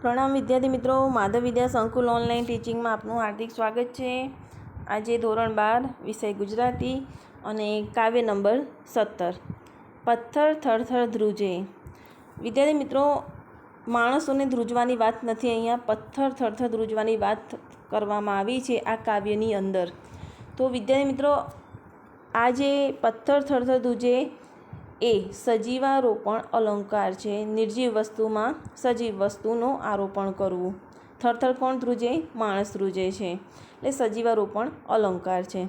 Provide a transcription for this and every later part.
પ્રણામ વિદ્યાર્થી મિત્રો, માધવ વિદ્યા સંકુલ ઓનલાઈન ટીચિંગમાં આપનું હાર્દિક સ્વાગત છે। આજે ધોરણ 12 વિષય ગુજરાતી અને કાવ્ય નંબર 17 પથ્થર થરથર ધ્રુજે। વિદ્યાર્થી મિત્રો, માણસોને ધ્રુજવાની વાત નથી, અહીંયા પથ્થર થરથર ધ્રુજવાની વાત કરવામાં આવી છે આ કાવ્યની અંદર। તો વિદ્યાર્થી મિત્રો, આ જે પથ્થર થરથર ધ્રુજે એ સજીવારોપણ અલંકાર છે। નિર્જીવ વસ્તુમાં સજીવ વસ્તુનું આરોપણ કરવું। થરથર કોણ ધ્રુજે? માણસ ધ્રુજે છે, એટલે સજીવારોપણ અલંકાર છે।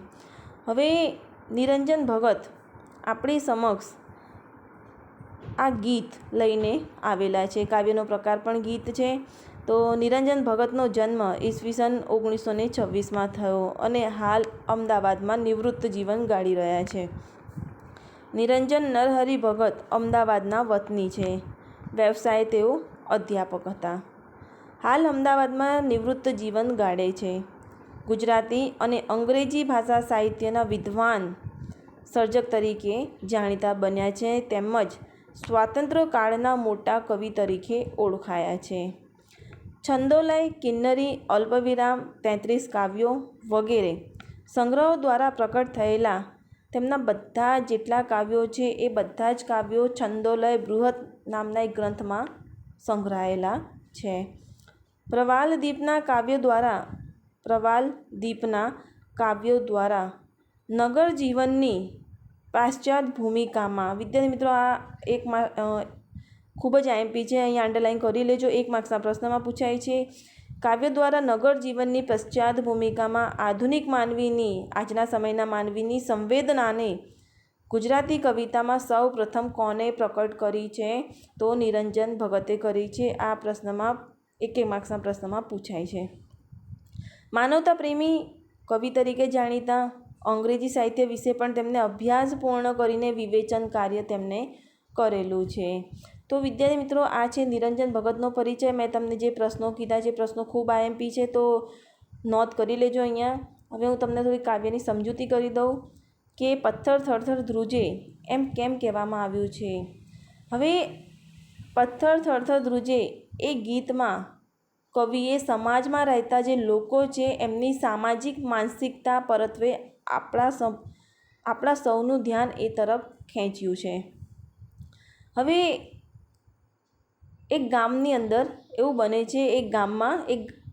હવે નિરંજન ભગત આપણી સમક્ષ આ ગીત લઈને આવેલા છે। કાવ્યનો પ્રકાર પણ ગીત છે। તો નિરંજન ભગતનો જન્મ ઈસવીસન 1926માં થયો અને હાલ અમદાવાદમાં નિવૃત્ત જીવન ગાળી રહ્યા છે। નિરંજન નરહરિ ભગત અમદાવાદના વતની છે। વ્યવસાય તેઓ અધ્યાપક હતા। હાલ અમદાવાદમાં નિવૃત્ત જીવન ગાળે છે। ગુજરાતી અને અંગ્રેજી ભાષા સાહિત્યના વિદ્વાન સર્જક તરીકે જાણીતા બન્યા છે, તેમજ સ્વાતંત્ર્ય કાળના મોટા કવિ તરીકે ઓળખાયા છે। છંદોલય, કિન્નરી, અલ્પવિરામ, 33 કાવ્યો વગેરે સંગ્રહો દ્વારા પ્રકટ થયેલા તેમના બધા જેટલા કાવ્યો છે એ બધા જ કાવ્યો છંદોલય બૃહદ નામના એક ગ્રંથમાં સંગ્રહાયેલા છે। પ્રવાલદીપના કાવ્યો દ્વારા નગર જીવનની પાશ્ચાત ભૂમિકામાં, વિદ્યાર્થી મિત્રો આ એક ખૂબ જ આઈએમપી છે, અહીંયા અંડરલાઈન કરી લેજો, 1 માર્ક્સના પ્રશ્નમાં પૂછાય છે। કાવ્ય દ્વારા નગર જીવનની પશ્ચાત ભૂમિકામાં આધુનિક માનવીની, આજના સમયના માનવીની સંવેદનાને ગુજરાતી કવિતામાં સૌ પ્રથમ કોને પ્રકટ કરી છે? તો નિરંજન ભગતે કરી છે। આ પ્રશ્નમાં 1 માર્ક્સના પ્રશ્નમાં પૂછાય છે। માનવતા પ્રેમી કવિ તરીકે જાણીતા, અંગ્રેજી સાહિત્ય વિશે પણ તેમને અભ્યાસ પૂર્ણ કરીને વિવેચન કાર્ય તેમને કરેલું છે। તો વિદ્યાર્થી મિત્રો, આ છે નિરંજન ભગતનો પરિચય। મેં તમને જે પ્રશ્નો કીધા છે, પ્રશ્નો ખૂબ આઈએમપી છે, તો નોંધ કરી લેજો અહીંયા। હવે હું તમને થોડી કાવ્યની સમજૂતી કરી દઉં કે પથ્થર થરથર ધ્રુજે એમ કેમ કહેવામાં આવ્યું છે। હવે પથ્થર થરથર ધ્રુજે એ ગીતમાં કવિએ સમાજમાં રહેતા જે લોકો છે એમની સામાજિક માનસિકતા પરત્વે આપણા સૌનું ધ્યાન એ તરફ ખેંચ્યું છે। હવે એક ગામની અંદર એવું બને છે, એક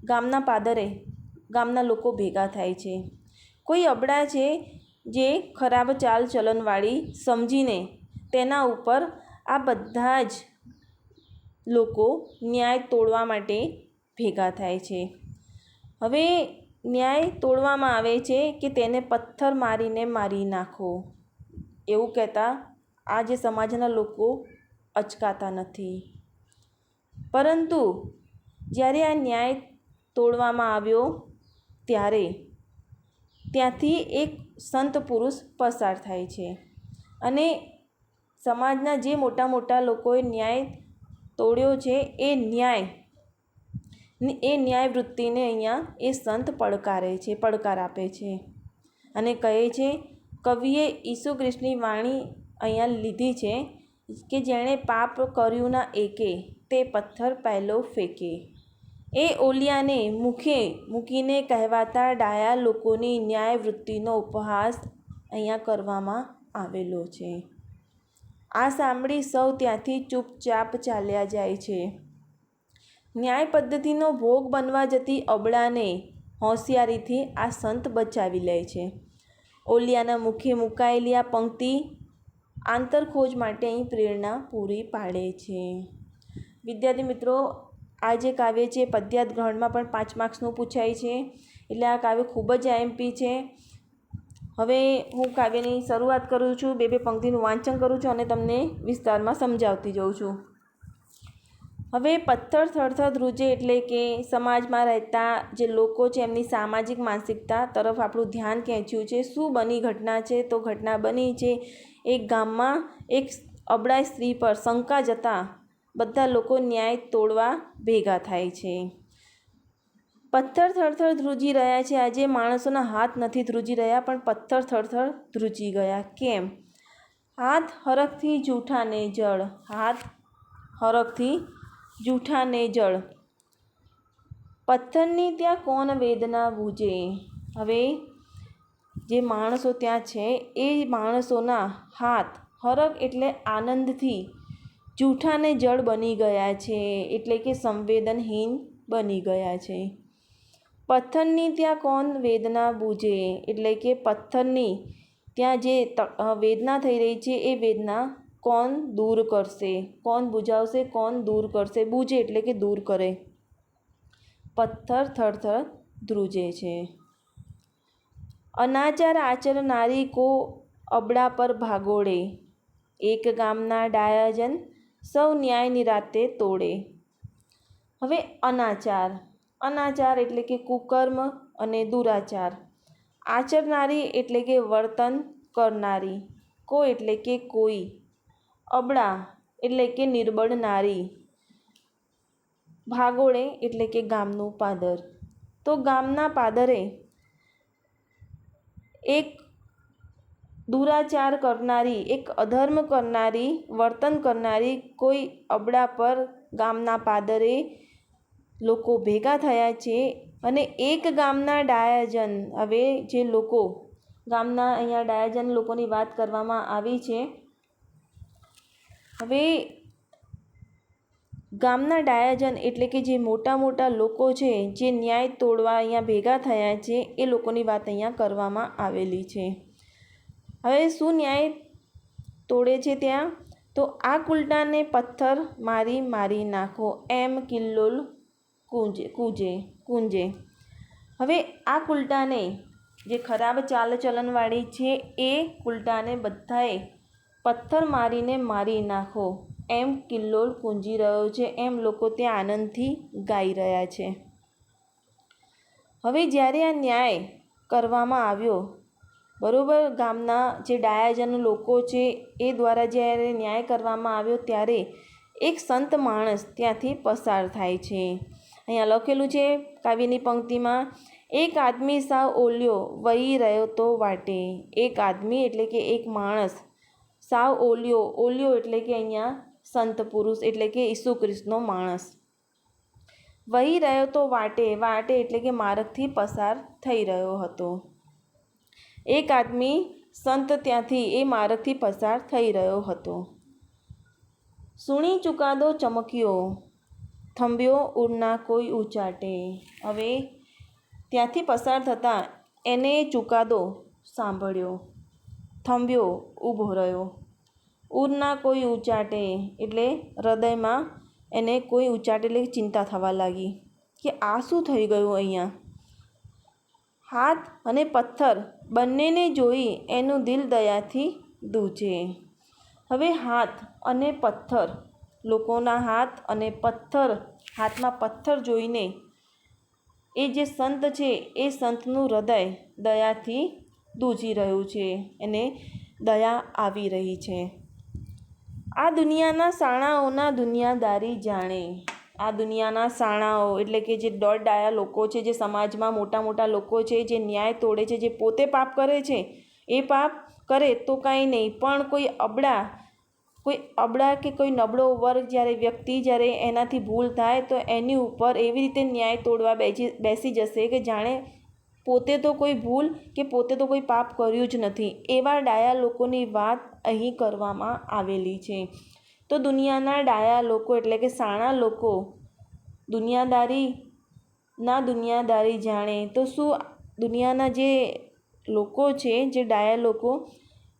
ગામના પાદરે ગામના લોકો ભેગા થાય છે। કોઈ અબળા છે જે ખરાબ ચાલ ચલનવાળી સમજીને તેના ઉપર આ બધા જ લોકો ન્યાય તોડવા માટે ભેગા થાય છે। હવે ન્યાય તોડવામાં આવે છે કે તેને પથ્થર મારીને મારી નાખો, એવું કહેતા આ જે સમાજના લોકો અચકાતા નથી। પરંતુ જ્યારે આ ન્યાય તોડવામાં આવ્યો ત્યારે ત્યાંથી એક સંત પુરુષ પસાર થાય છે અને સમાજના જે મોટા મોટા લોકોએ ન્યાય તોડ્યો છે એ ન્યાય વૃત્તિને અહીંયા એ સંત પડકાર આપે છે અને કહે છે, કવિએ ઈસુ ખ્રિસ્તની વાણી અહીંયા લીધી છે કે જેણે પાપ કર્યું ના એકે, તે પથ્થર પહેલો ફેંકે। એ ઓલિયાને મુખે મૂકીને કહેવાતા ડાયા લોકોની ન્યાય વૃત્તિનો ઉપહાસ અહીંયા કરવામાં આવેલો છે। આ સાંભળી સૌ ત્યાંથી ચૂપચાપ ચાલ્યા જાય છે। ન્યાય પદ્ધતિનો ભોગ બનવા જતી અબળાને હોશિયારીથી આ સંત બચાવી લે છે। ઓલિયાના મુખે મુકાયેલી આ પંક્તિ આંતરખોજ માટે અહીં પ્રેરણા પૂરી પાડે છે। વિદ્યાર્થી મિત્રો, આ જે કાવ્ય છે પદ્યાત ગ્રહણમાં પણ 5 માર્ક્સનું પૂછાય છે, એટલે આ કાવ્ય ખૂબ જ આઈએમપી છે। હવે હું કાવ્યની શરૂઆત કરું છું, 2 પંક્તિનું વાંચન કરું છું અને તમને વિસ્તારમાં સમજાવતી જાઉં છું। હવે પથ્થર થરથર ધ્રુજે એટલે કે સમાજમાં રહેતા જે લોકો છે એમની સામાજિક માનસિકતા તરફ આપણું ધ્યાન ખેંચ્યું છે। શું બની ઘટના છે? તો ઘટના બની છે એક ગામમાં એક અબળા સ્ત્રી પર શંકા જતાં બધા લોકો ન્યાય તોડવા ભેગા થાય છે। પથ્થર થરથર ધ્રુજી રહ્યા છે। આજે માણસોના હાથ નથી ધ્રુજી રહ્યા, પણ પથ્થર થરથર ધ્રુજી ગયા। કેમ? હાથ હરખથી જૂઠાને જળ, હાથ હરખથી જૂઠાને જળ। પથ્થરની ત્યાં કોણ વેદના બૂજે. હવે જે માણસો ત્યાં છે એ માણસોના હાથ હરખ એટલે આનંદથી જૂઠાને જળ બની ગયા છે, એટલે કે સંવેદનહીન બની ગયા છે. પથ્થરની ત્યાં કોણ વેદના બૂજે, એટલે કે પથ્થરની ત્યાં જે વેદના થઈ રહી છે એ વેદના કોણ દૂર કરશે, કોણ બુઝાવશે, કોણ દૂર કરશે. બૂજે એટલે કે દૂર કરે. પથ્થર થરથર ધ્રુજે છે. અનાચાર આચરનારી કો અબળા પર ભાગોળે, એક ગામના ડાયાજન સૌ ન્યાય નિરાતે તોડે. હવે અનાચાર એટલે કે કુકર્મ અને દુરાચાર. આચરનારી એટલે કે વર્તન કરનારી. કો એટલે કે કોઈ. અબળા એટલે કે નિર્બળ નારી. ભાગોળે એટલે કે ગામનું પાદર. તો ગામના પાદરે એક દુરાચાર કરનારી, એક અધર્મ કરનારી, વર્તન કરનારી કોઈ અબળા પર ગામના પાદરે લોકો ભેગા થયા છે. અને એક ગામના ડાયાજન, હવે જે લોકો ગામના, અહીંયા ડાયાજન લોકોની વાત કરવામાં આવી છે. હવે ગામના ડાયાજન એટલે કે જે મોટા મોટા લોકો છે, જે ન્યાય તોડવા અહીંયા ભેગા થયા છે, એ લોકોની વાત અહીંયા કરવામાં આવેલી છે. હવે શું ન્યાય તોડે છે ત્યાં? તો આ કુલટાને પથ્થર મારી મારી નાખો, એમ કિલ્લોલ કૂંજે. હવે આ કુલટાને, જે ખરાબ ચાલચલનવાળી છે, એ કુલટાને બધાએ પથ્થર મારીને મારી નાખો, એમ કિલ્લોલ કૂંજી રહ્યો છે, એમ લોકો ત્યાં આનંદથી ગાઈ રહ્યા છે. હવે જ્યારે આ ન્યાય કરવામાં આવ્યો, બરાબર, ગામના જે ડાયાજન લોકો છે એ દ્વારા જ્યારે ન્યાય કરવામાં આવ્યો, ત્યારે એક સંત માણસ ત્યાંથી પસાર થાય છે. અહીંયા લખેલું છે કાવ્યની પંક્તિમાં, એક આદમી સાવ ઓલ્યો વહી રહ્યો તો વાટે. એક આદમી એટલે કે એક માણસ સાવ ઓલ્યો એટલે કે અહીંયા સંત પુરુષ એટલે કે ઈસુ ખ્રિસ્તનો માણસ. વહી રહ્યો તો વાટે એટલે કે માર્ગથી પસાર થઈ રહ્યો હતો. એક આદમી સંત ત્યાંથી એ માર્ગથી પસાર થઈ રહ્યો હતો. સુણી ચુકાદો ચમક્યો, થંભ્યો ઉરના કોઈ ઉચાટે. હવે ત્યાંથી પસાર થતાં એને ચુકાદો સાંભળ્યો, થંભ્યો ઊભો રહ્યો, ઉરના કોઈ ઉચાટે એટલે હૃદયમાં એને કોઈ ઉચાટે એટલે ચિંતા થવા લાગી કે આ શું થઈ ગયું અહીંયા. હાથ અને પથ્થર બંનેને જોઈ એનું દિલ દયાથી દૂજે. હવે હાથ અને પથ્થર, લોકોના હાથ અને પથ્થર, હાથમાં પથ્થર જોઈને એ જે સંત છે એ સંતનું હૃદય દયાથી દૂજી રહ્યું છે, એને દયા આવી રહી છે. આ દુનિયાના શાણાઓના દુનિયાદારી જાણે. આ દુનિયાના શાણાઓ એટલે કે જે દોડડાયા લોકો છે, જે સમાજમાં મોટા મોટા લોકો છે, જે ન્યાય તોડે છે, જે પોતે પાપ કરે છે, એ પાપ કરે તો કાંઈ નહીં, પણ કોઈ અબળા કે કોઈ નબળો વર્ગ, જ્યારે વ્યક્તિ, જ્યારે એનાથી ભૂલ થાય તો એની ઉપર એવી રીતે ન્યાય તોડવા બેસી જશે કે જાણે પોતે તો કોઈ ભૂલ કે પોતે તો કોઈ પાપ કર્યું જ નથી. એવા ડાયા લોકોની વાત અહીં કરવામાં આવેલી છે. તો દુનિયાના ડાયા લોકો એટલે કે શાણા લોકો દુનિયાદારી જાણે. તો શું દુનિયાના જે લોકો છે, જે ડાયા લોકો,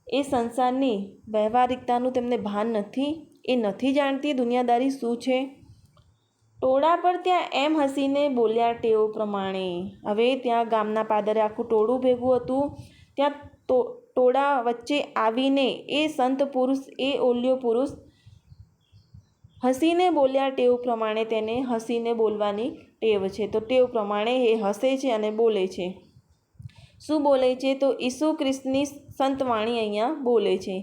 એ સંસારની વ્યવહારિકતાનું તેમને ભાન નથી? એ નથી જાણતી દુનિયાદારી શું છે? ટોળા પર ત્યાં એમ હસીને બોલ્યા ટેવ પ્રમાણે. હવે ત્યાં ગામના પાદરે આખું ટોળું ભેગું હતું. ત્યાં ટોળા વચ્ચે આવીને એ સંત પુરુષ, એ ઓલ્યો પુરુષ હસીને બોલ્યા ટેવ પ્રમાણે. તેને હસીને બોલવાની ટેવ છે, તો ટેવ પ્રમાણે એ હસે છે અને બોલે છે. શું બોલે છે? તો ઈસુ ખ્રિસ્તની સંતવાણી અહીંયા બોલે છે.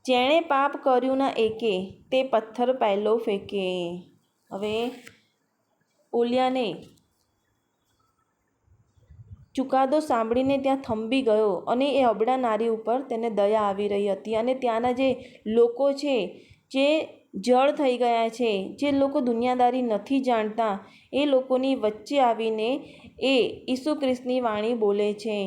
જેણે પાપ કર્યું ના એકે, તે પથ્થર પહેલો ફેંકે. હવે ઓલિયાને ચુકાદો સાંભળીને ત્યાં થંભી ગયો અને એ અબળા નારી ઉપર તેને દયા આવી રહી હતી. અને ત્યાંના જે લોકો છે, જે જળ થઈ ગયા છે. જે લોકો દુનિયાદારી નથી જાણતા એ લોકોની વચ્ચે આવીને એ ઈસુ ખ્રિસ્તની વાણી બોલે છે,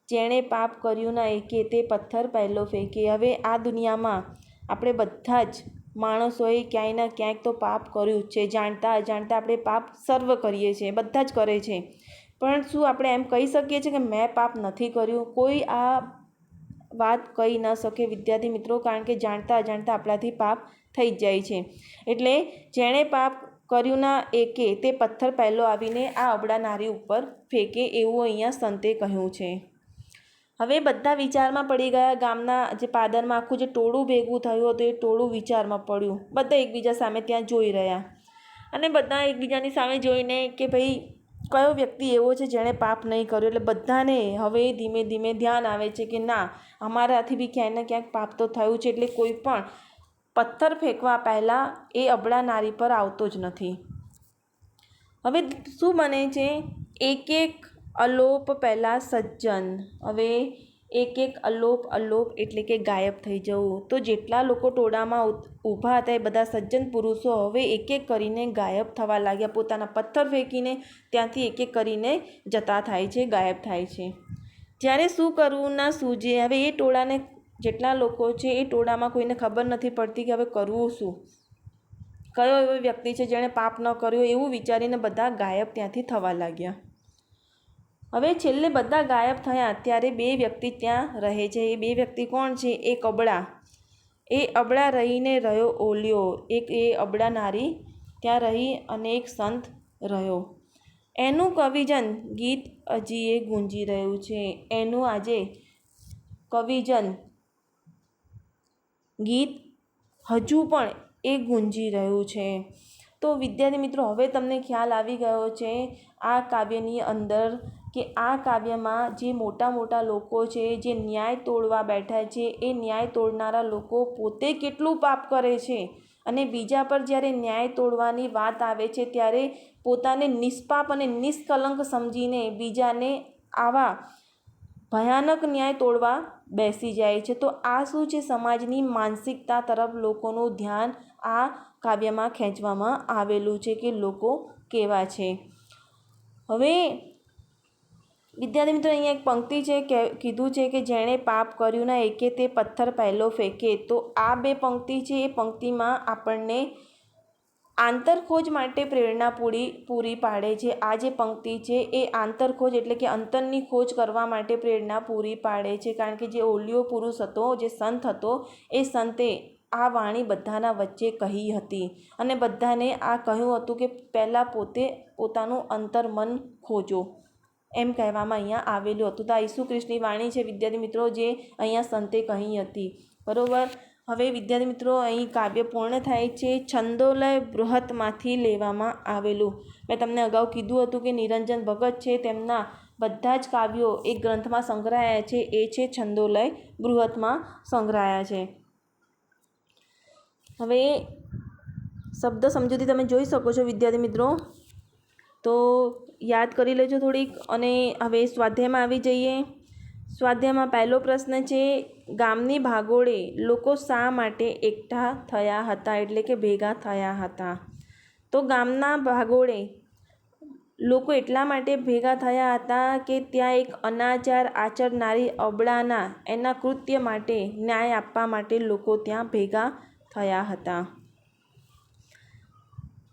જેણે પાપ કર્યું ના એકે તે પથ્થર પહેલો ફેંકે. હવે આ દુનિયામાં આપણે બધા જ માણસોએ ક્યાંય ને ક્યાંક તો પાપ કર્યું જ છે. જાણતા અજાણતા આપણે પાપ સર્વ કરીએ છીએ, બધા જ કરે છે. પણ શું આપણે એમ કહી શકીએ છીએ કે મેં પાપ નથી કર્યું? કોઈ આ વાત કહી ન શકે વિદ્યાર્થી મિત્રો, કારણ કે જાણતા અજાણતા આપણાથી પાપ થઈ જ જાય છે. એટલે જેણે પાપ કર્યું ના એકે તે પથ્થર પહેલો આવીને આ અબળા નારી ઉપર ફેંકે, એવું અહીંયા સંતે કહ્યું છે. હવે બધા વિચારમાં પડી ગયા. ગામના જે પાદરમાં આખું જે ટોળું ભેગું થયું હતું એ ટોળું વિચારમાં પડ્યું. બધા એકબીજા સામે ત્યાં જોઈ રહ્યા અને બધા એકબીજાની સામે જોઈને કે ભાઈ કયો વ્યક્તિ એવો છે જેણે પાપ નહીં કર્યો. એટલે બધાને હવે ધીમે ધીમે ધ્યાન આવે છે કે ના, અમારાથી બી ક્યાંય ને ક્યાંક પાપ તો થયું છે. એટલે કોઈ પણ પથ્થર ફેંકવા પહેલાં એ અબળા નારી પર આવતો જ નથી. હવે શું બને છે? એક એક અલોપ પહેલાં સજ્જન. હવે એક એક અલોપ એટલે કે ગાયબ થઈ જવું. તો જેટલા લોકો ટોળામાં ઊભા હતા એ બધા સજ્જન પુરુષો હવે એક એક કરીને ગાયબ થવા લાગ્યા. પોતાના પથ્થર ફેંકીને ત્યાંથી એક એક કરીને જતા થાય છે, ગાયબ થાય છે. જ્યારે શું કરવું ના સૂઝે. હવે એ ટોળાને જેટલા લોકો છે એ ટોળામાં કોઈને ખબર નથી પડતી કે હવે કરવું શું, કયો એવો વ્યક્તિ છે જેણે પાપ ન કર્યો, એવું વિચારીને બધા ગાયબ ત્યાંથી થવા લાગ્યા. હવે છેલ્લે બધા ગાયબ થયા ત્યારે બે વ્યક્તિ ત્યાં રહે છે. એ બે વ્યક્તિ કોણ છે? એક અબળા. એ અબળા રહીને રહ્યો ઓલિયો. એક એ અબળા નારી ત્યાં રહી અને એક સંત રહ્યો. એનું કવિજન ગીત હજી એ ગુંજી રહ્યું છે. એનું આજે કવિજન ગીત હજુ પણ એ ગુંજી રહ્યું છે. તો વિદ્યાર્થી મિત્રો, હવે તમને ખ્યાલ આવી ગયો છે આ કાવ્યની અંદર કે આ કાવ્યમાં જે મોટા મોટા લોકો છે જે ન્યાય તોડવા બેઠા છે, એ ન્યાય તોડનારા લોકો પોતે કેટલું પાપ કરે છે અને બીજા પર જ્યારે ન્યાય તોડવાની વાત આવે છે ત્યારે પોતાને નિષ્પાપ અને નિષ્કલંક સમજીને બીજાને આવા ભયાનક ન્યાય તોડવા બેસી જાય છે. તો આ શું છે? સમાજની માનસિકતા તરફ લોકોનું ધ્યાન આ કાવ્યમાં ખેંચવામાં આવેલું છે કે લોકો કેવા છે. હવે વિદ્યાર્થી મિત્રો, અહીંયા એક પંક્તિ છે કે કીધું છે કે જેણે પાપ કર્યું ના એકે તે પથ્થર પહેલો ફેંકે. તો આ બે પંક્તિ છે એ પંક્તિમાં આપણને આંતરખોજ માટે પ્રેરણા પૂરી પાડે છે. આ જે પંક્તિ છે એ આંતરખોજ એટલે કે અંતરની ખોજ કરવા માટે પ્રેરણા પૂરી પાડે છે. કારણ કે જે ઓલિયો પુરુષ હતો, જે સંત હતો, એ સંતે આ વાણી બધાના વચ્ચે કહી હતી અને બધાને આ કહ્યું હતું કે પહેલાં પોતે પોતાનું અંતર્મન ખોજો, એમ કહેવામાં અહીંયા આવેલું હતું. તો આ ઈસુ ખ્રિસ્તની વાણી છે વિદ્યાર્થી મિત્રો, જે અહીંયા સંતે કહી હતી. બરાબર. હવે વિદ્યાર્થી મિત્રો, અહીં કાવ્ય પૂર્ણ થાય છે. છંદોલય બૃહતમાંથી લેવામાં આવેલું. મેં તમને અગાઉ કીધું હતું કે નિરંજન ભગત છે, તેમના બધા જ કાવ્યો એક ગ્રંથમાં સંગ્રહાયા છે, એ છે છંદોલય બૃહતમાં સંગ્રહાયા છે. હવે શબ્દ સમજૂતી તમે જોઈ શકો છો વિદ્યાર્થી મિત્રો, તો યાદ કરી લેજો થોડીક. અને હવે સ્વાધ્યાયમાં આવી જઈએ. સ્વાધ્યાયમાં પહેલો પ્રશ્ન છે, ગામની ભાગોળે લોકો શા માટે એકઠા થયા હતા, એટલે કે ભેગા થયા હતા. તો ગામના ભાગોળે લોકો એટલા માટે ભેગા થયા હતા કે ત્યાં એક અનાચાર આચરનારી અબળાના એના કૃત્ય માટે ન્યાય આપવા માટે લોકો ત્યાં ભેગા થયા હતા.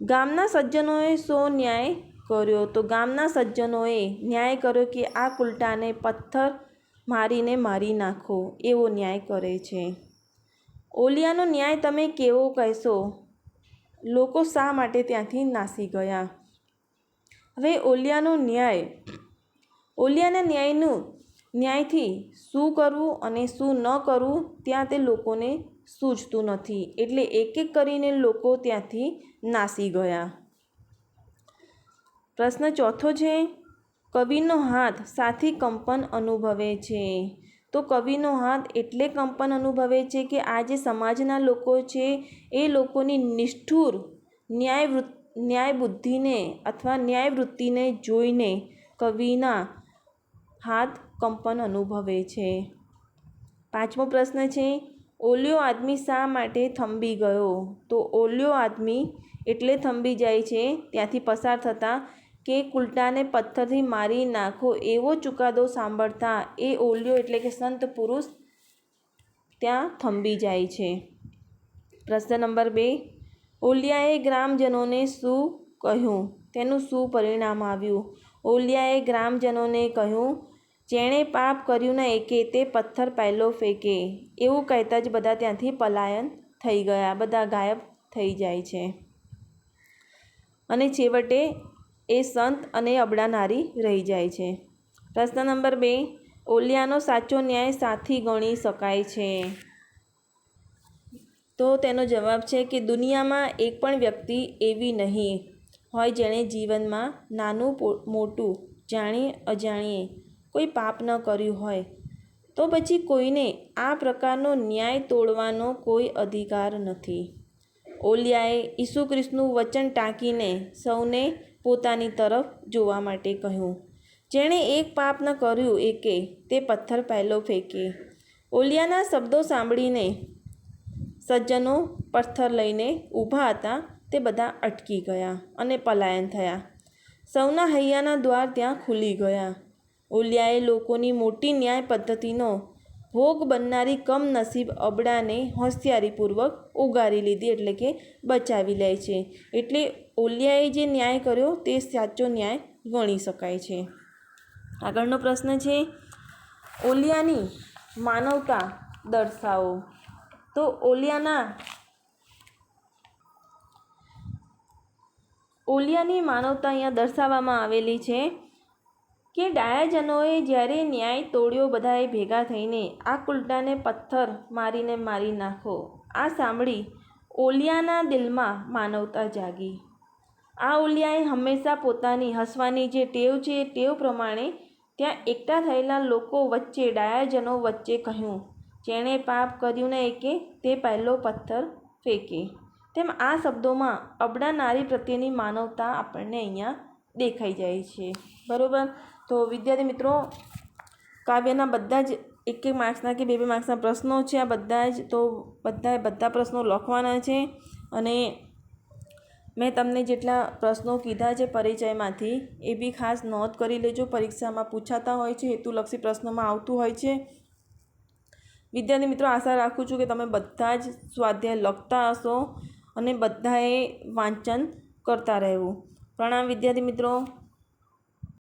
ગામના સજ્જનોએ શો ન્યાય કર્યો? તો ગામના સજ્જનોએ ન્યાય કર્યો કે આ કુલટાને પથ્થર મારીને મારી નાખો, એવો ન્યાય કરે છે. ઓલિયાનો ન્યાય તમે કેવો કહેશો? લોકો શા માટે ત્યાંથી નાસી ગયા? હવે ઓલિયાના ન્યાયથી શું કરવું અને શું ન કરવું ત્યાં તે લોકોને સૂઝતું નથી. એટલે એક એક કરીને લોકો ત્યાંથી નાસી ગયા. પ્રશ્ન ચોથો છે, કવિનો હાથ સાથી કંપન અનુભવે છે. તો કવિનો હાથ એટલે કંપન અનુભવે છે કે આ જે સમાજના લોકો છે એ લોકોની નિષ્ઠુર ન્યાય બુદ્ધિને અથવા ન્યાય વૃત્તિને જોઈને કવિના હાથ કંપન અનુભવે છે. પાંચમો પ્રશ્ન છે, ઓલિયો આદમી શા માટે થંભી ગયો? તો ઓલિયો આદમી એટલે થંભી જાય છે ત્યાંથી પસાર થતાં કે કુલટાને પથ્થરથી મારી નાખો એવો ચુકાદો સાંભળતા એ ઓલિયો એટલે કે સંત પુરુષ ત્યાં થંભી જાય છે. પ્રશ્ન નંબર 2, ઓલિયાએ ગ્રામજનોને શું કહ્યું? તેનું શું પરિણામ આવ્યું? ઓલિયાએ ગ્રામજનોને કહ્યું, જેણે પાપ કર્યું ન એકે તે પથ્થર પહેલો ફેંકે. એવું કહેતા જ બધા ત્યાંથી પલાયન થઈ ગયા, બધા ગાયબ થઈ જાય છે. અને છેવટે એ સંત અને અબળા નારી રહી જાય છે. પ્રશ્ન નંબર 2, ઓલિયાનો સાચો ન્યાય સાથી ગણી શકાય છે? તો તેનો જવાબ છે કે દુનિયામાં એક પણ વ્યક્તિ એવી નહીં હોય જેણે જીવનમાં નાનું મોટું જાણીએ અજાણીએ કોઈ પાપ ન કર્યું હોય, તો પછી કોઈને આ પ્રકારનો ન્યાય તોડવાનો કોઈ અધિકાર નથી. ઓલિયાએ ઈસુ ખ્રિસ્તનું વચન ટાંકીને સૌને પોતાની તરફ જોવા માટે કહ્યું, જેણે એક પાપ ન કર્યું એકે તે પથ્થર પહેલો ફેંકે. ઓલિયાના શબ્દો સાંભળીને સજ્જનો પથ્થર લઈને ઊભા હતા તે બધા અટકી ગયા અને પલાયન થયા. સૌના હૈયાના દ્વાર ત્યાં ખુલી ગયા. ઓલિયાએ લોકોની મોટી ન્યાય પદ્ધતિનો ભોગ બનનારી કમનસીબ અબળાને હોશિયારીપૂર્વક ઉગારી લીધી, એટલે કે બચાવી લે છે. એટલે ઓલિયાએ જે ન્યાય કર્યો તે સાચો ન્યાય ગણી શકાય છે. આગળનો પ્રશ્ન છે, ઓલિયાની માનવતા દર્શાવો. તો ઓલિયાની માનવતા અહીંયા દર્શાવવામાં આવેલી છે કે ડાયાજનોએ જ્યારે ન્યાય તોડ્યો બધાએ ભેગા થઈને આ કુલટાને પથ્થર મારીને મારી નાખો, આ સાંભળી ઓલિયાના દિલમાં માનવતા જાગી. આ ઓલિયાએ હંમેશા પોતાની હસવાની જે ટેવ છે એ ટેવ પ્રમાણે ત્યાં એકઠા થયેલા લોકો વચ્ચે ડાયાજનો વચ્ચે કહ્યું, જેણે પાપ કર્યું ન એકે તે પહેલો પથ્થર ફેંકે. તેમ આ શબ્દોમાં અબળા નારી પ્રત્યેની માનવતા આપણને અહીંયા દેખાઈ જાય છે. બરાબર. તો વિદ્યાર્થી મિત્રો, કાવ્યના બધા જ 1 માર્ક્સના કે 2 માર્ક્સના પ્રશ્નો છે આ બધા જ. તો બધા પ્રશ્નો લખવાના છે અને મેં તમને જેટલા પ્રશ્નો કીધા છે પરિચયમાંથી એ બી ખાસ નોંધ કરી લેજો. પરીક્ષામાં પૂછાતા હોય છે, હેતુલક્ષી પ્રશ્નોમાં આવતું હોય છે. વિદ્યાર્થી મિત્રો, આશા રાખું છું કે તમે બધા જ સ્વાધ્યાય લખતા હશો અને બધાએ વાંચન કરતા રહેવું. પ્રણામ વિદ્યાર્થી મિત્રો.